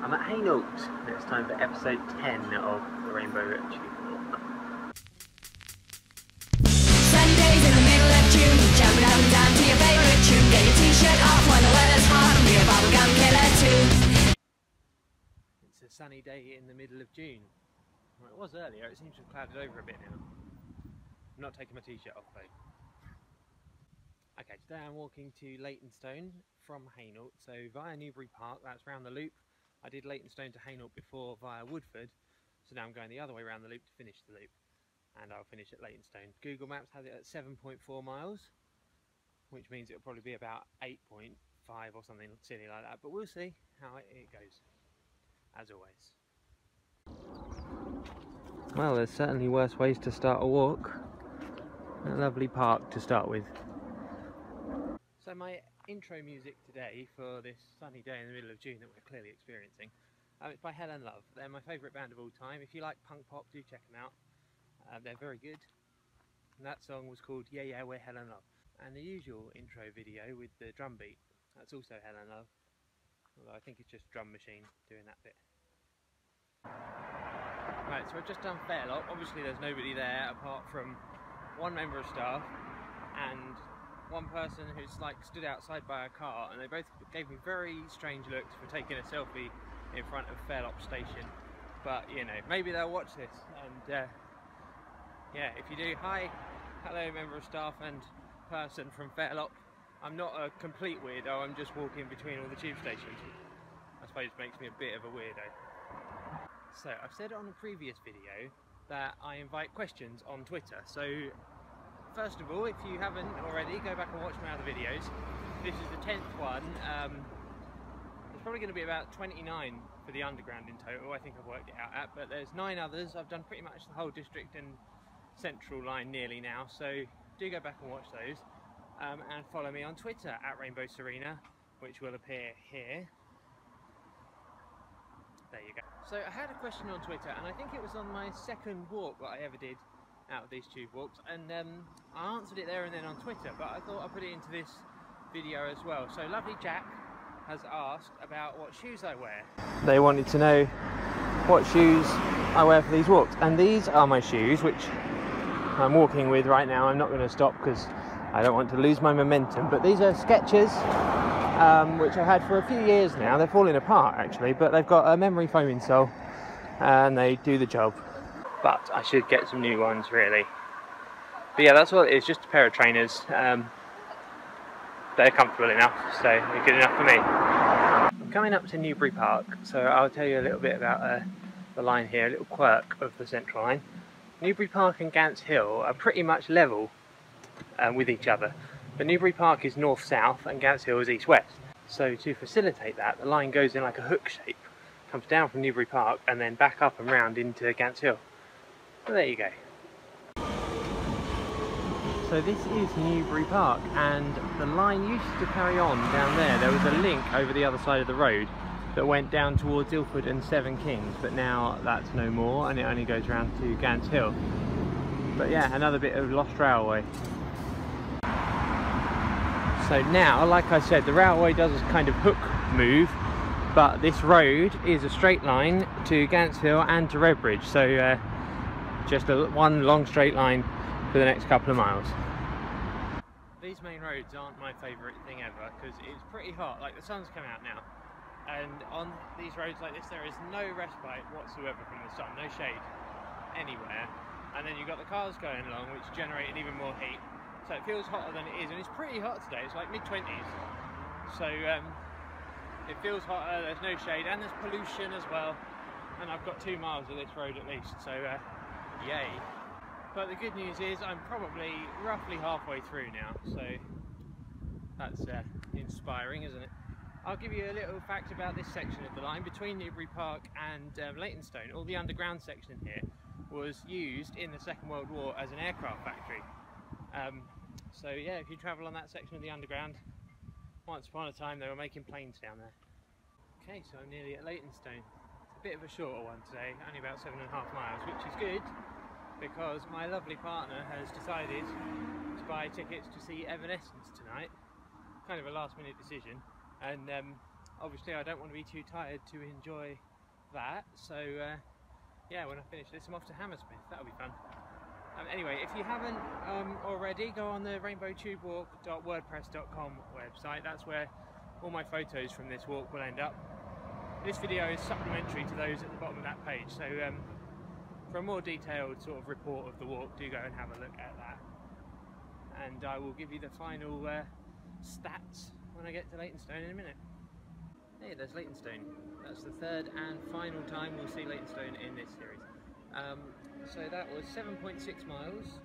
I'm at Hainault, and it's time for episode 10 of the Rainbow Tube Walk. Sundays in the middle of June, jumping up and down to your favourite tune. Get your t-shirt off when the weather's hot and be a bubblegum killer too. It's a sunny day in the middle of June. Well, it was earlier, it seems to have clouded over a bit now. I'm not taking my t-shirt off though. Okay, today I'm walking to Leytonstone from Hainault, so via Newbury Park, that's round the loop. I did Leytonstone to Hainault before via Woodford, so now I'm going the other way around the loop to finish the loop. And I'll finish at Leytonstone. Google Maps has it at 7.4 miles, which means it'll probably be about 8.5 or something silly like that, but we'll see how it goes, as always. Well, there's certainly worse ways to start a walk. A lovely park to start with. So my intro music today for this sunny day in the middle of June that we're clearly experiencing, it's by Hell and Love. They're my favourite band of all time. If you like punk pop, do check them out. They're very good. And that song was called Yeah Yeah We're Hell and Love. And the usual intro video with the drum beat, that's also Hell and Love. Although I think it's just drum machine doing that bit. Right, so I've just done Fairlock. Obviously there's nobody there apart from one member of staff and one person who's like stood outside by a car, and they both gave me very strange looks for taking a selfie in front of Fairlock station. But you know, maybe they'll watch this, and yeah, if you do, hi, hello member of staff and person from Fairlock. I'm not a complete weirdo, I'm just walking between all the tube stations. I suppose it makes me a bit of a weirdo. So I've said on a previous video that I invite questions on Twitter, so first of all, if you haven't already, go back and watch my other videos. This is the 10th one. There's probably going to be about 29 for the underground in total, I think I've worked it out at, but there's 9 others. I've done pretty much the whole district and central line nearly now, so do go back and watch those. And follow me on Twitter at Rainbow Serena, which will appear here. There you go. So I had a question on Twitter, and I think it was on my second walk that I ever did out of these tube walks, and I answered it there and then on Twitter, but I thought I'd put it into this video as well. So lovely Jack has asked about what shoes I wear. They wanted to know what shoes I wear for these walks, and these are my shoes which I'm walking with right now. I'm not going to stop because I don't want to lose my momentum, but these are Skechers, which I've had for a few years now. They're falling apart actually, but they've got a memory foam insole and they do the job. But I should get some new ones really. But yeah, that's all it is, just a pair of trainers. They're comfortable enough, so they're good enough for me. I'm coming up to Newbury Park, so I'll tell you a little bit about the line here, a little quirk of the central line. Newbury Park and Gants Hill are pretty much level with each other, but Newbury Park is north-south and Gants Hill is east-west. So to facilitate that, the line goes in like a hook shape, comes down from Newbury Park and then back up and round into Gants Hill. So there you go. So this is Newbury Park, and the line used to carry on down there. There was a link over the other side of the road that went down towards Ilford and Seven Kings, but now that's no more and it only goes round to Gants Hill. But yeah, another bit of lost railway. So now, like I said, the railway does this kind of hook move, but this road is a straight line to Gants Hill and to Redbridge, so just one long straight line for the next couple of miles. These main roads aren't my favourite thing ever because it's pretty hot, like the sun's come out now, and on these roads like this there is no respite whatsoever from the sun, no shade anywhere, and then you've got the cars going along which generate even more heat, so it feels hotter than it is, and it's pretty hot today. It's like mid-20s, so it feels hotter, there's no shade, and there's pollution as well, and I've got 2 miles of this road at least, so yay. But the good news is I'm probably roughly halfway through now, so that's inspiring, isn't it? I'll give you a little fact about this section of the line between Newbury Park and Leytonstone. All the underground section here was used in the Second World War as an aircraft factory. So yeah, if you travel on that section of the underground, once upon a time they were making planes down there. Okay, so I'm nearly at Leytonstone. It's a bit of a shorter one today, only about 7.5 miles, which is good, because my lovely partner has decided to buy tickets to see Evanescence tonight. Kind of a last minute decision, and obviously I don't want to be too tired to enjoy that, so yeah, when I finish this I'm off to Hammersmith. That'll be fun. Anyway, if you haven't already, go on the rainbowtubewalk.wordpress.com website. That's where all my photos from this walk will end up. This video is supplementary to those at the bottom of that page, so for a more detailed sort of report of the walk, do go and have a look at that. And I will give you the final stats when I get to Leytonstone in a minute. Hey, there's Leytonstone. That's the third and final time we'll see Leytonstone in this series. So that was 7.6 miles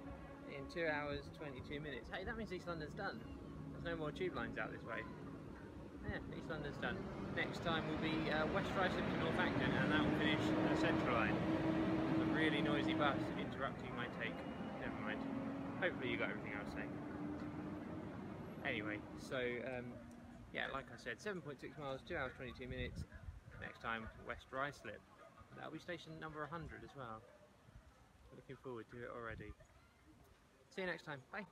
in 2 hours 22 minutes. Hey, that means East London's done. There's no more tube lines out this way. Yeah, East London's done. Next time will be West Ruislip to North Acton, and that will finish the Central line. A really noisy bus interrupting my take. Never mind. Hopefully you got everything I was saying. Anyway, so yeah, like I said, 7.6 miles, 2 hours 22 minutes. Next time, West Ruislip. That'll be station number 100 as well. Looking forward to it already. See you next time. Bye.